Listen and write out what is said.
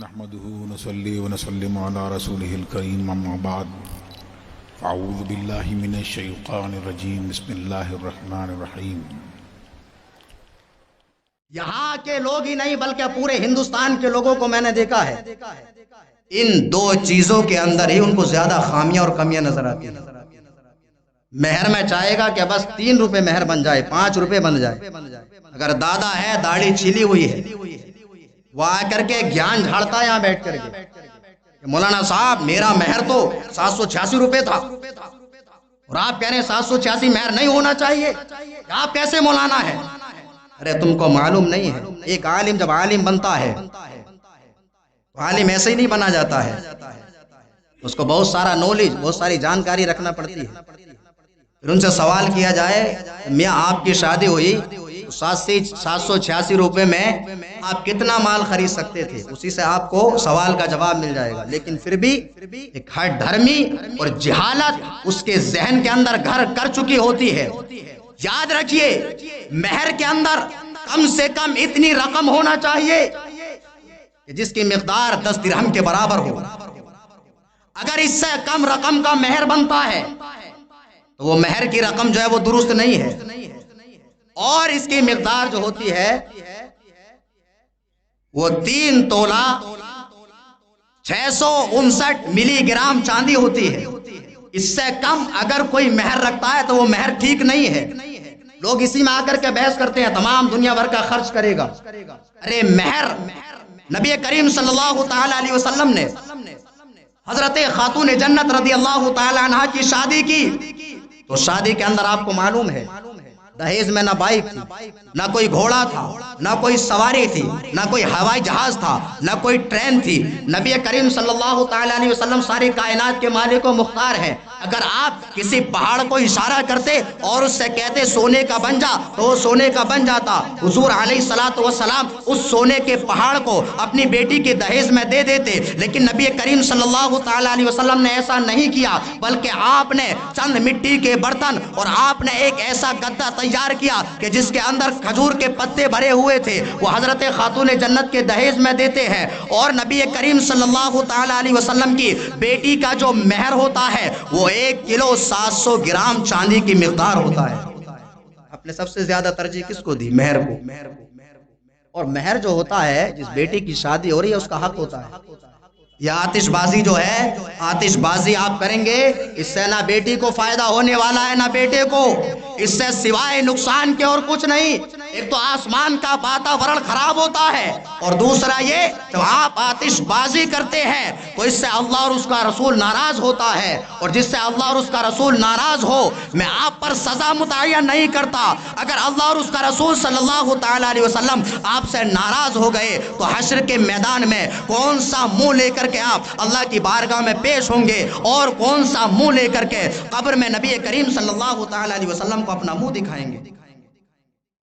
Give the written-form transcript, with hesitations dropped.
نحمده ونصلي ونسلم على رسوله الكريم اما بعد اعوذ بالله من الشيطان الرجيم بسم الله الرحمن الرحيم یہاں کے لوگ ہی نہیں بلکہ پورے ہندوستان کے لوگوں کو میں نے دیکھا ہے، ان دو چیزوں کے اندر ہی ان کو زیادہ خامیاں اور کمیاں نظر آتی ہیں۔ مہر میں چاہے گا کہ بس 3 روپے مہر بن جائے، 5 روپے بن جائے۔ اگر دادا ہے داڑھی چھیلی ہوئی ہے، وہ آ کر کے گیان جھاڑتا ہے یہاں بیٹھ کر کے کہ مولانا صاحب میرا مہر تو 786 روپے تھا، اور آپ کہہ رہے ہیں 786 مہر نہیں ہونا چاہیے، آپ کیسے مولانا ہے؟ ارے تم کو معلوم نہیں ہے، ایک عالم جب عالم بنتا ہے تو عالم ایسے ہی نہیں بنا جاتا ہے، اس کو بہت سارا نالج، بہت ساری جانکاری رکھنا پڑتی ہے۔ پھر ان سے سوال کیا جائے میاں آپ کی شادی ہوئی 786 روپے میں آپ کتنا مال خرید سکتے تھے؟ اسی سے آپ کو سوال کا جواب مل جائے گا۔ لیکن پھر بھی ایک ہر دھرمی اور جہالت اس کے ذہن کے اندر گھر کر چکی ہوتی ہے۔ یاد رکھیے مہر کے اندر کم سے کم اتنی رقم ہونا چاہیے کہ جس کی مقدار 10 درہم کے برابر ہو۔ اگر اس سے کم رقم کا مہر بنتا ہے تو وہ مہر کی رقم جو ہے وہ درست نہیں ہے، اور اس کی مقدار جو ہوتی ہے وہ 3 تولہ 659 ملی گرام چاندی ہوتی ہے۔ اس سے کم اگر کوئی مہر رکھتا ہے تو وہ مہر ٹھیک نہیں ہے۔ لوگ اسی میں آ کر کے بحث کرتے ہیں تمام دنیا بھر کا خرچ کرے گا۔ ارے مہر نبی کریم صلی اللہ تعالی علیہ وسلم نے حضرت خاتون جنت رضی اللہ تعالی عنہ کی شادی کی تو شادی کے اندر آپ کو معلوم ہے دہیز میں نہ بائک تھی، نہ کوئی گھوڑا تھا، نہ کوئی سواری تھی، نہ کوئی ہوائی جہاز تھا، نہ کوئی ٹرین تھی۔ نبی کریم صلی اللہ تعالی علیہ وسلم ساری کائنات کے مالک و مختار ہیں۔ اگر آپ کسی پہاڑ کو اشارہ کرتے اور اس سے کہتے سونے کا بن جا تو وہ سونے کا بن جاتا۔ حضور علیہ الصلوۃ والسلام اس سونے کے پہاڑ کو اپنی بیٹی کے دہیز میں دے دیتے، لیکن نبی کریم صلی اللہ تعالی علیہ وسلم نے ایسا نہیں کیا، بلکہ آپ نے چند مٹی کے برتن اور آپ نے ایک ایسا گدا تیار کیا کہ جس کے اندر کھجور کے پتے بھرے ہوئے تھے، وہ حضرت خاتون جنت کے دہیز میں دیتے ہیں۔ اور نبی کریم صلی اللہ تعالی علیہ وسلم کی بیٹی کا جو مہر ہوتا ہے وہ 1 کلو 700 گرام چاندی کی مقدار ہوتا ہے۔ آپ نے سب سے زیادہ ترجیح کس کو دی؟ مہر کو۔ اور مہر جو ہوتا ہے جس بیٹی کی شادی ہو رہی ہے اس کا حق ہوتا ہے۔ یہ آتش بازی جو ہے، آتش بازی آپ کریں گے، اس سے نہ بیٹی کو فائدہ ہونے والا ہے نہ بیٹے کو، اس سے سوائے نقصان کے اور کچھ نہیں۔ ایک تو آسمان کا واتاورن خراب ہوتا ہے، اور دوسرا یہ جب آپ آتش بازی کرتے ہیں تو اس سے اللہ اور اس کا رسول ناراض ہوتا ہے، اور جس سے اللہ اور اس کا رسول ناراض ہو میں آپ پر سزا متعین نہیں کرتا۔ اگر اللہ اور اس کا رسول صلی اللہ تعالی علیہ وسلم آپ سے ناراض ہو گئے تو حشر کے میدان میں کون سا منہ لے کر کے آپ اللہ کی بارگاہ میں پیش ہوں گے، اور کون سا منہ لے کر کے قبر میں نبی کریم صلی اللہ تعالی علیہ وسلم کو اپنا منہ دکھائیں گے؟